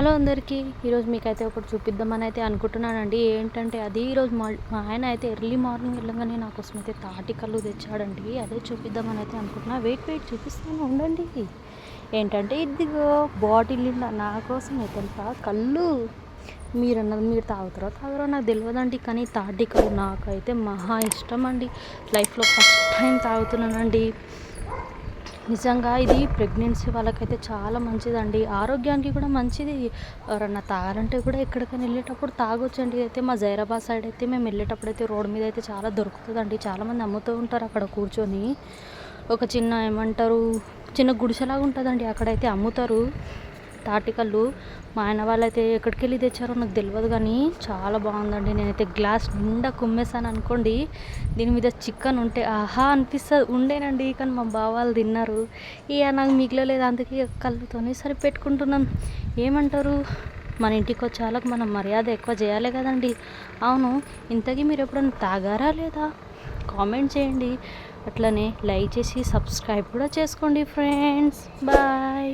Hello అందరికీ. ఈరోజు మీకైతే ఒకటి చూపిద్దామని అయితే అనుకుంటున్నానండి. ఏంటంటే అది ఈరోజు మా ఆయన అయితే ఎర్లీ మార్నింగ్ వెళ్ళగానే నా కోసం అయితే తాటి కళ్ళు తెచ్చాడండి. అదే చూపిద్దామని అయితే అనుకుంటున్నా. వెయిట్ చూపిస్తాను ఉండండి. ఏంటంటే ఇదిగో బాటిల్ నిండా నా కోసమే తెలుసా కళ్ళు. మీరు తాగుతారో నాకు తెలియదండి, కానీ తాటి కళ్ళు నాకైతే మహా ఇష్టం అండి. లైఫ్లో ఫస్ట్ టైం తాగుతున్నానండి. నిజంగా ఇది ప్రెగ్నెన్సీ వాళ్ళకైతే చాలా మంచిదండి, ఆరోగ్యానికి కూడా మంచిది. ఎవరన్నా తాగాలంటే కూడా ఎక్కడికైనా వెళ్ళేటప్పుడు తాగొచ్చండి. అయితే మా జైరాబాద్ సైడ్ అయితే మేము వెళ్ళేటప్పుడు అయితే రోడ్డు మీద అయితే చాలా దొరుకుతుందండి. చాలామంది అమ్ముతూ ఉంటారు అక్కడ కూర్చొని. ఒక చిన్న ఏమంటారు, చిన్న గుడిసెలాగా ఉంటుందండి, అక్కడైతే అమ్ముతారు తాటికల్లు. మా ఆయన వాళ్ళైతే ఎక్కడికి వెళ్ళి తెచ్చారో నాకు తెలియదు, కానీ చాలా బాగుందండి. నేనైతే గ్లాస్ నిండా కుమ్మేసాను అనుకోండి. దీని మీద చికెన్ ఉంటే ఆహా అనిపిస్తుంది ఉండేనండి, కానీ మా బావ వాళ్ళు తిన్నారు. ఇక నాకు మిగిలలేదు, అందుకే కళ్ళుతోనే సరిపెట్టుకుంటున్నాను. ఏమంటారు, మన ఇంటికి వచ్చే వాళ్ళకి మనం మర్యాద ఎక్కువ చేయాలి కదండి. అవును, ఇంతకీ మీరు ఎప్పుడైనా తాగారా లేదా కామెంట్ చేయండి. అట్లనే లైక్ చేసి సబ్స్క్రైబ్ కూడా చేసుకోండి ఫ్రెండ్స్. బాయ్.